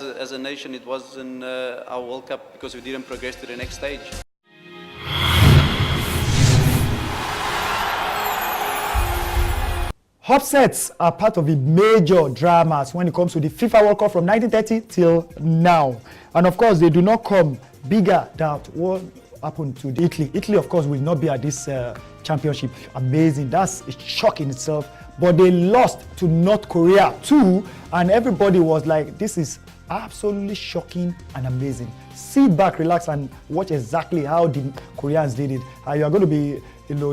as a nation, it wasn't our World Cup because we didn't progress to the next stage. Upsets are part of the major dramas when it comes to the FIFA World Cup from 1930 till now. And of course, they do not come bigger than what happened to Italy. Italy, of course, will not be at this championship. Amazing. That's a shock in itself. But they lost to North Korea too. And everybody was like, this is absolutely shocking and amazing. Sit back, relax, and watch exactly how the Koreans did it. You are going to be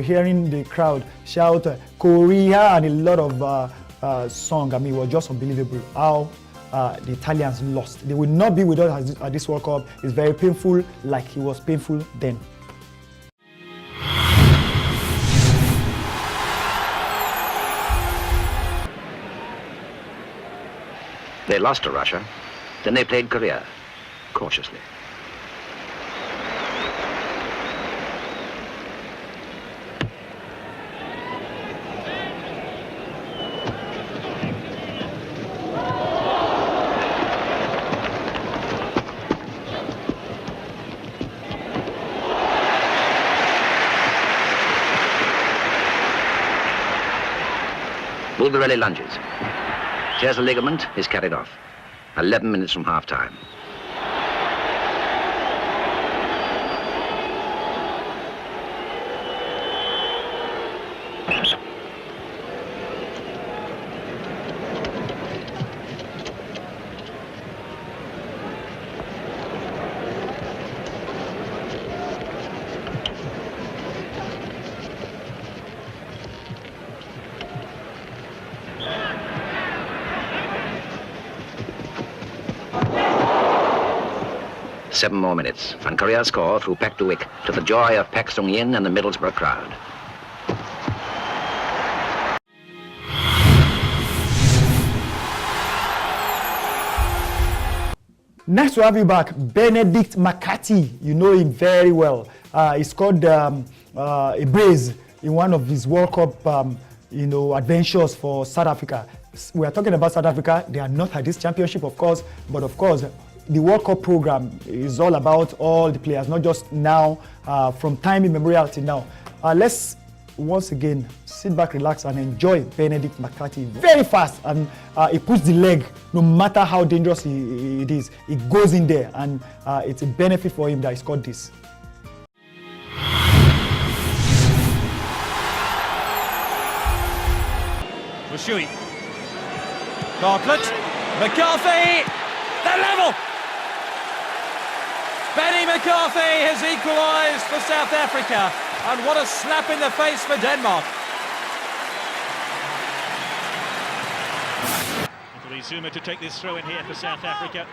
hearing the crowd shout Korea and a lot of song. I mean, it was just unbelievable how the Italians lost. They will not be with us at this World Cup. It's very painful, like it was painful then. They lost to Russia, then they played Korea, cautiously. Bulgarelli lunges. Tears the ligament, is carried off. 11 minutes from half-time. Seven more minutes, and Korea score through Pak Do-ik to the joy of Pak Sung-yin and the Middlesbrough crowd. Nice to have you back, Benedict McCarthy. You know him very well. He scored a brace in one of his World Cup adventures for South Africa. We are talking about South Africa. They are not at this championship, of course, but of course, the World Cup program is all about all the players, not just now, from time immemorial till now. Let's once again sit back, relax, and enjoy Benedict McCarthy. Very fast, and he puts the leg, no matter how dangerous it is, it goes in there, and it's a benefit for him that he scored this. Russia. Bartlett, McCarthy, they're level! Benny McCarthy has equalised for South Africa, and what a slap in the face for Denmark. Zuma to take this throw in here for South Africa.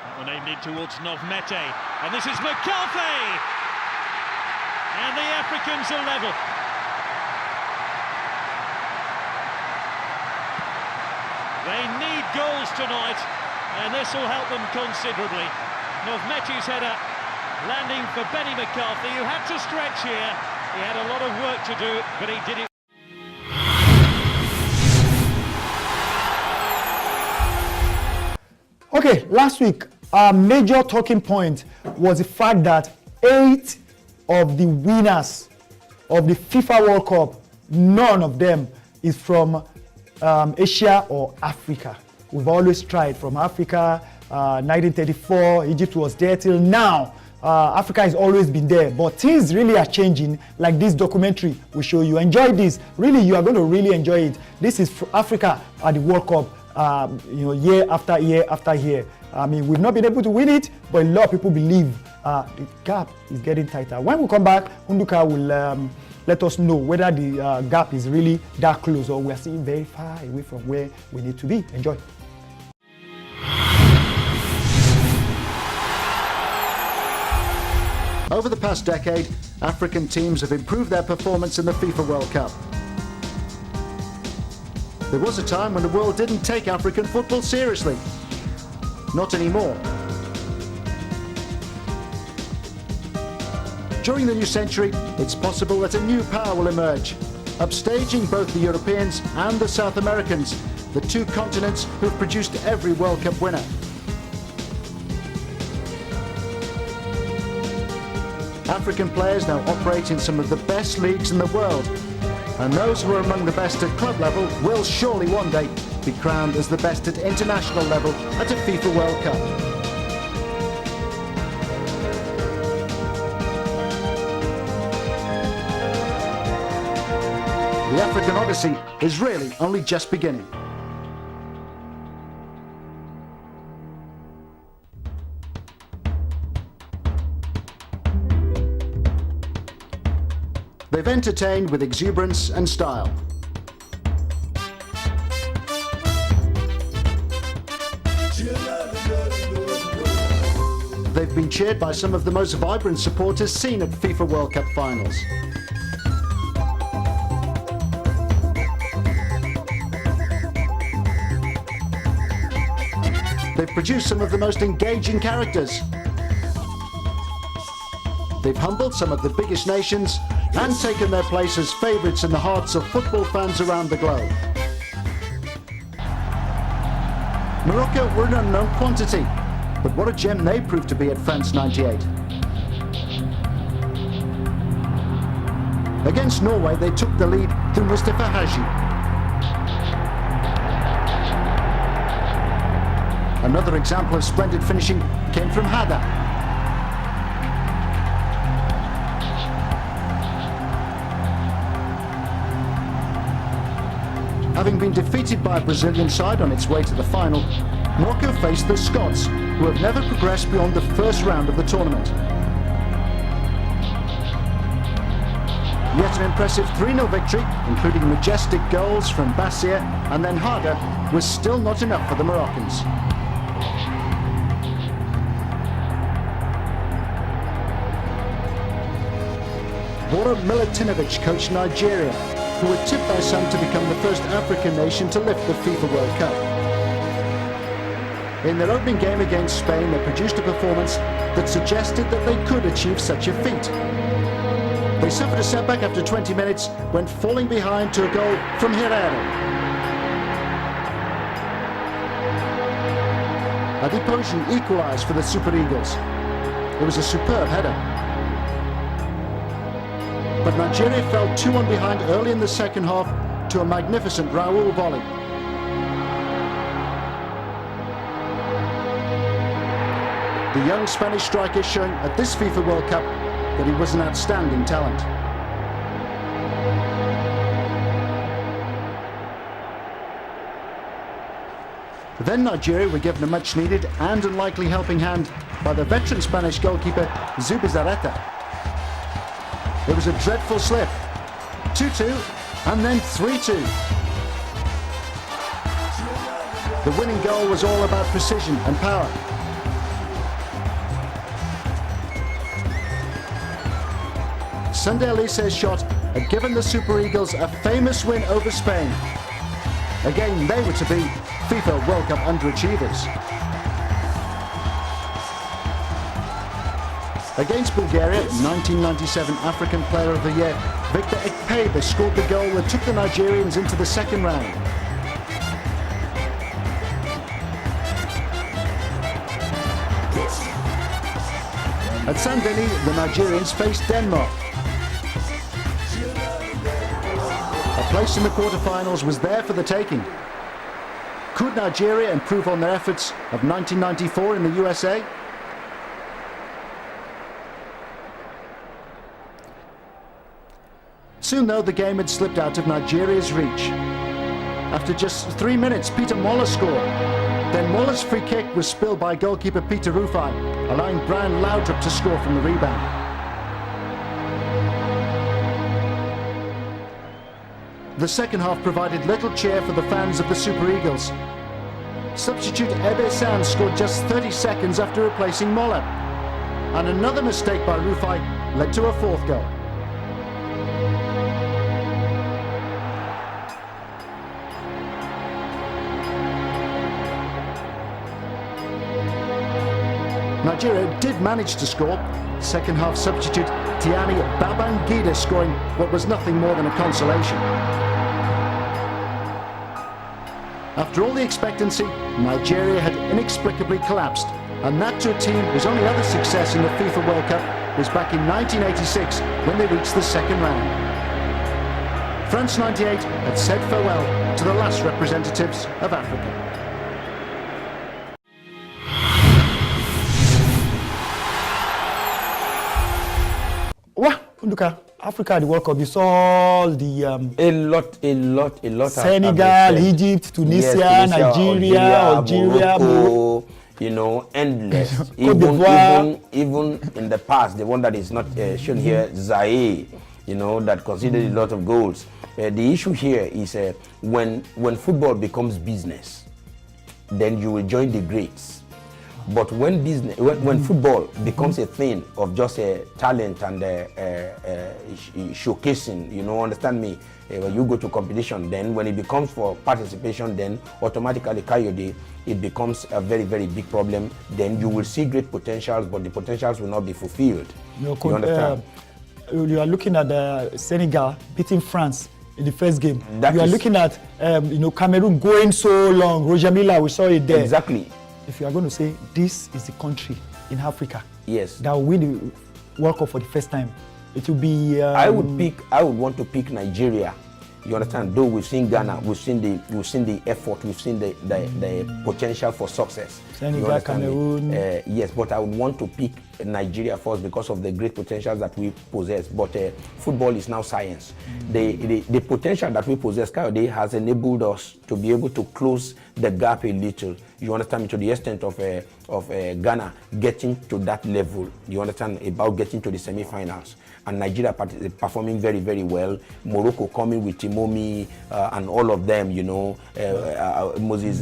That one aimed in towards Novmete, and this is McCarthy! And the Africans are level. They need goals tonight, and this will help them considerably. Novmete's header landing for Benny McCarthy, who had to stretch here. He had a lot of work to do, but he did it. Okay, last week, our major talking point was the fact that 8 of the winners of the FIFA World Cup, none of them is from Asia or Africa. We've always tried from Africa. 1934, Egypt was there till now. Africa has always been there, but things really are changing, like this documentary will show you. Enjoy this. Really, you are going to really enjoy it. This is for Africa at the World Cup, year after year after year. I mean, we've not been able to win it, but a lot of people believe the gap is getting tighter. When we come back, Unduka will let us know whether the gap is really that close or we are still very far away from where we need to be. Enjoy. Over the past decade, African teams have improved their performance in the FIFA World Cup. There was a time when the world didn't take African football seriously. Not anymore. During the new century, it's possible that a new power will emerge, upstaging both the Europeans and the South Americans, the two continents who've produced every World Cup winner. African players now operate in some of the best leagues in the world, and those who are among the best at club level will surely one day be crowned as the best at international level at a FIFA World Cup. The African Odyssey is really only just beginning. They've entertained with exuberance and style. They've been cheered by some of the most vibrant supporters seen at FIFA World Cup finals. They've produced some of the most engaging characters. They've humbled some of the biggest nations and taken their place as favourites in the hearts of football fans around the globe. Morocco were an unknown quantity, but what a gem they proved to be at France '98. Against Norway, they took the lead through Mustafa Haji. Another example of splendid finishing came from Hada. Having been defeated by a Brazilian side on its way to the final, Morocco faced the Scots, who have never progressed beyond the first round of the tournament. Yet an impressive 3-0 victory, including majestic goals from Bassir and then Hada, was still not enough for the Moroccans. Bora Milutinovic coached Nigeria, who were tipped by some to become the first African nation to lift the FIFA World Cup. In their opening game against Spain, they produced a performance that suggested that they could achieve such a feat. They suffered a setback after 20 minutes when falling behind to a goal from Herrera. Adepoju equalised for the Super Eagles. It was a superb header. But Nigeria fell 2-1 behind early in the second half to a magnificent Raul volley. The young Spanish striker showing at this FIFA World Cup that he was an outstanding talent. Then Nigeria were given a much-needed and unlikely helping hand by the veteran Spanish goalkeeper Zubizarreta. It was a dreadful slip. 2-2 and then 3-2. The winning goal was all about precision and power. Sunday Elise's shot had given the Super Eagles a famous win over Spain. Again, they were to be FIFA World Cup underachievers. Against Bulgaria, 1997 African Player of the Year, Victor Ekpebe scored the goal that took the Nigerians into the second round. At Saint-Denis, the Nigerians faced Denmark. A place in the quarterfinals was there for the taking. Could Nigeria improve on their efforts of 1994 in the USA? Soon, though, the game had slipped out of Nigeria's reach. After just 3 minutes, Peter Moller scored. Then Moller's free kick was spilled by goalkeeper Peter Rufai, allowing Brian Laudrup to score from the rebound. The second half provided little cheer for the fans of the Super Eagles. Substitute Ebe San scored just 30 seconds after replacing Moller. And another mistake by Rufai led to a fourth goal. Nigeria did manage to score. Second half substitute Tijani Babangida scoring what was nothing more than a consolation. After all the expectancy, Nigeria had inexplicably collapsed, and that to a team whose only other success in the FIFA World Cup was back in 1986 when they reached the second round. France 98 had said farewell to the last representatives of Africa. Well, look at Africa at the World Cup. You saw the a lot. Senegal, Egypt, Tunisia, yes, Nigeria, Algeria, Morocco, you know, endless. even in the past, the one that is not shown here, Zaire, you know, that conceded a lot of goals. The issue here is when football becomes business, then you will join the greats. But when football becomes a thing of just talent and showcasing, you know, understand me, when you go to competition, then when it becomes for participation, then automatically kayode, it becomes a very, very big problem. Then you will see great potentials, but the potentials will not be fulfilled. You understand? You are looking at Senegal beating France in the first game. You are looking at you know, Cameroon going so long. Roger Milla, we saw it there. Exactly. If you are going to say this is the country in Africa, yes, that will win the World Cup for the first time, it will be. I would want to pick Nigeria. You understand? Though we've seen Ghana, we've seen the effort, we've seen the potential for success. Senegal, Cameroon. Yes, but I would want to pick Nigeria first because of the great potential that we possess. But football is now science. The potential that we possess, kayode, has enabled us to be able to close the gap a little. You understand me, to the extent of Ghana getting to that level. You understand, about getting to the semi-finals. And Nigeria performing very, very well. Morocco coming with Timomi and all of them, you know. Moses,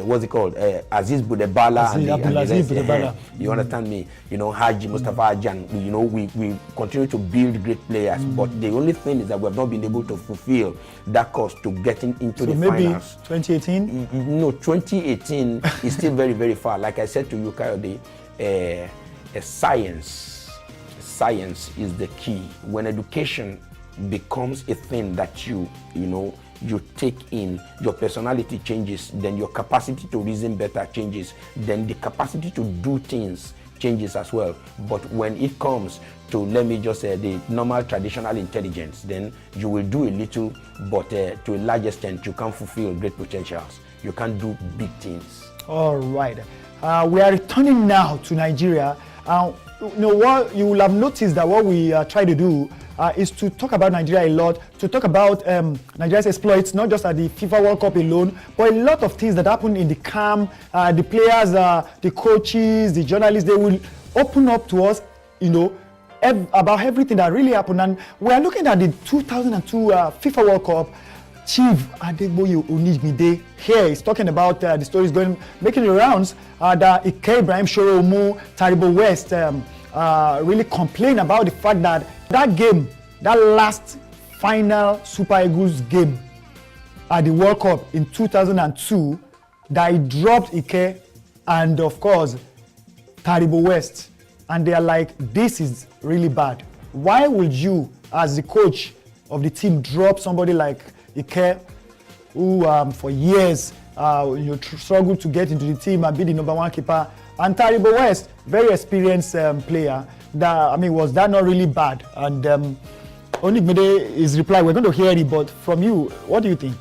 what's it called? Aziz Boudebala. You understand me? You know, Haji, Mustafa Ajan. You know, we continue to build great players. But the only thing is that we have not been able to fulfill that course to getting into the finals. 2018? No, 2018 is still very, very far. Like I said to you, kayode, science is the key. When education becomes a thing that you take in, your personality changes, then your capacity to reason better changes, then the capacity to do things changes as well. But when it comes to, let me just say, the normal traditional intelligence, then you will do a little, but to a large extent, you can't fulfill great potentials. You can't do big things. All right. We are returning now to Nigeria. You know what, you will have noticed that what we try to do is to talk about Nigeria a lot, to talk about Nigeria's exploits, not just at the FIFA World Cup alone, but a lot of things that happen in the camp. The players, the coaches, the journalists, they will open up to us, you know, about everything that really happened. And we are looking at the 2002 FIFA World Cup. Chief Adegboye here is talking about the stories making the rounds that Okegbenro, Shoromu, Taribo West really complain about the fact that game, that last final Super Eagles game at the World Cup in 2002, that he dropped Ike and of course Taribo West, and they are like, this is really bad. Why would you, as the coach of the team, drop somebody like Ike, who for years struggled to get into the team and be the number one keeper, and Taribo West, very experienced player? Was that not really bad? And Okegbenro reply, we're going to hear it, but from you, what do you think?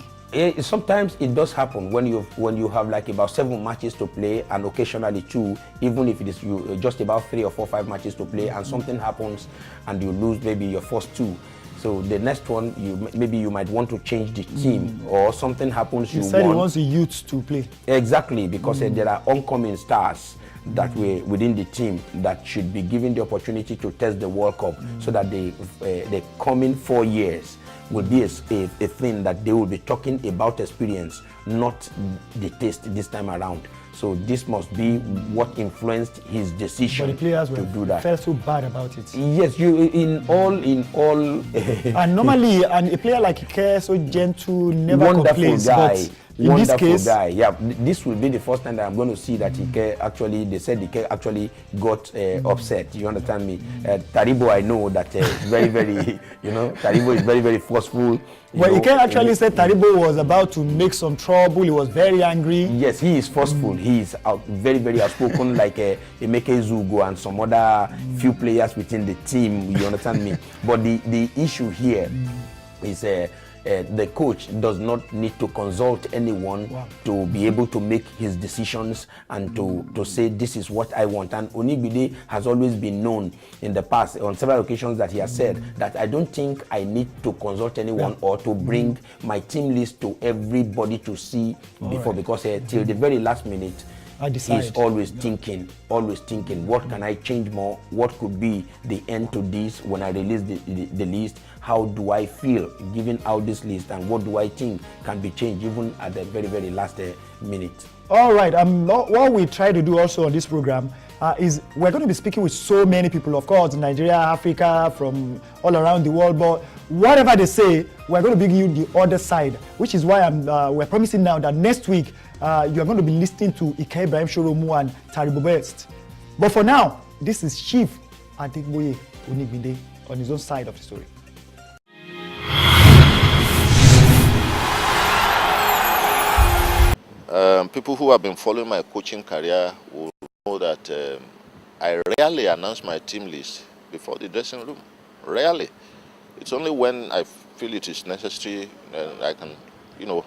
Sometimes it does happen when you have like about 7 matches to play, and occasionally 2, even if it is you just about 3 or 4, 5 matches to play, and something happens and you lose maybe your first 2. So the next one, maybe you might want to change the team, or something happens. He said he wants the youth to play. Exactly, because there are oncoming stars that were within the team that should be given the opportunity to test the World Cup, so that the coming 4 years will be a thing that they will be talking about experience, not the taste this time around. So this must be what influenced his decision. But the players to do that. Felt so bad about it. Yes, in all. And normally, and a player like Ike, so gentle, never wonderful complains. guy. In this case, guy. Yeah, this will be the first time that I'm going to see that Ike actually, they said Ike actually got upset. You understand me? Taribo, I know that very, very, Taribo is very, very forceful. Well, Ike actually said Taribo was about to make some trouble. He was very angry. Yes, he is forceful. He is very, very outspoken, like Emeke Zugo and some other few players within the team. You understand me? But the issue here is the coach does not need to consult anyone to be able to make his decisions and to say this is what I want. And Onigbide has always been known in the past on several occasions that he has said that I don't think I need to consult anyone or to bring my team list to everybody to see before, because till the very last minute he's always thinking, what can I change more? What could be the end to this when I release the list? How do I feel giving out this list, and what do I think can be changed even at the very, very last minute? All right. What we try to do also on this program is we're going to be speaking with so many people, of course, Nigeria, Africa, from all around the world. But whatever they say, we're going to bring you the other side, which is why we're promising now that next week you're going to be listening to Okegbenro Shoromu and Taribo Best. But for now, this is Chief Adegboye Onigbide on his own side of the story. People who have been following my coaching career will know that I rarely announce my team list before the dressing room. Rarely. It's only when I feel it is necessary I can,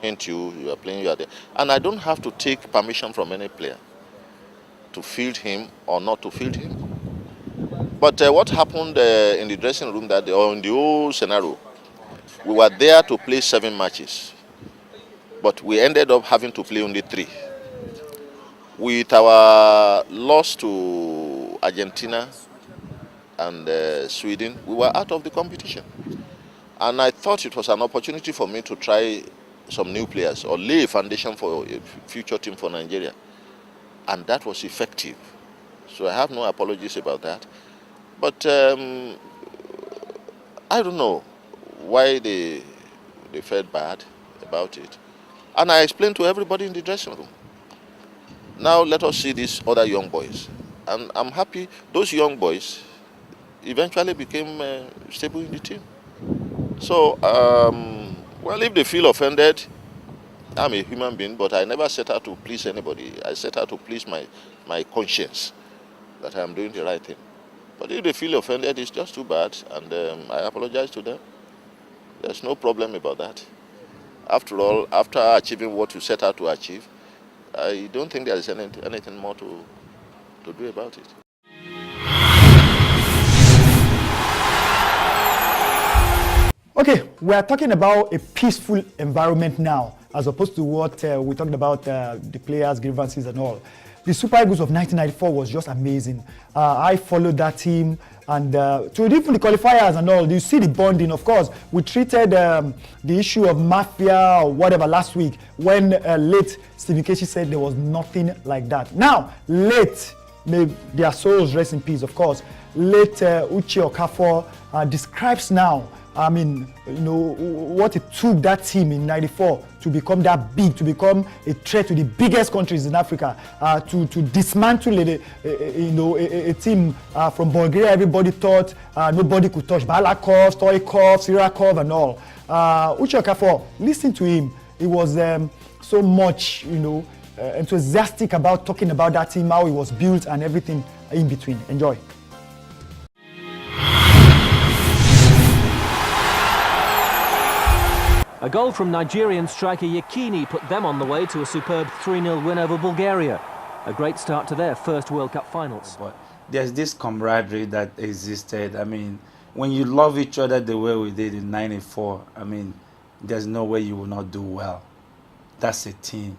hint you are playing, you are there. And I don't have to take permission from any player to field him or not to field him. But what happened in the dressing room that day, or in the whole scenario, we were there to play 7 matches. But we ended up having to play only 3. With our loss to Argentina and Sweden, we were out of the competition. And I thought it was an opportunity for me to try some new players or lay a foundation for a future team for Nigeria. And that was effective. So I have no apologies about that. But I don't know why they felt bad about it. And I explained to everybody in the dressing room. Now let us see these other young boys. And I'm happy those young boys eventually became stable in the team. So, well, if they feel offended, I'm a human being, but I never set out to please anybody. I set out to please my conscience that I'm doing the right thing. But if they feel offended, it's just too bad, and I apologize to them. There's no problem about that. After all, after achieving what you set out to achieve, I don't think there is anything more to do about it. Okay, we are talking about a peaceful environment now, as opposed to what we talked about, the players' grievances and all. The Super Eagles of 1994 was just amazing. I followed that team, and to even the qualifiers and all, you see the bonding. Of course, we treated the issue of mafia or whatever last week when late Stephen Keshi said there was nothing like that. Now, late, may their souls rest in peace, of course, late Uche Okafor describes now, I mean, what it took that team in '94 to become that big, to become a threat to the biggest countries in Africa, to dismantle a team from Bulgaria. Everybody thought nobody could touch Balakov, Stoikov, Sirakov, and all. Uche Okafor, listen to him. He was so much, enthusiastic about talking about that team, how it was built, and everything in between. Enjoy. A goal from Nigerian striker Yekini put them on the way to a superb 3-0 win over Bulgaria. A great start to their first World Cup finals. But there's this camaraderie that existed. I mean, when you love each other the way we did in '94, I mean, there's no way you will not do well. That's a team.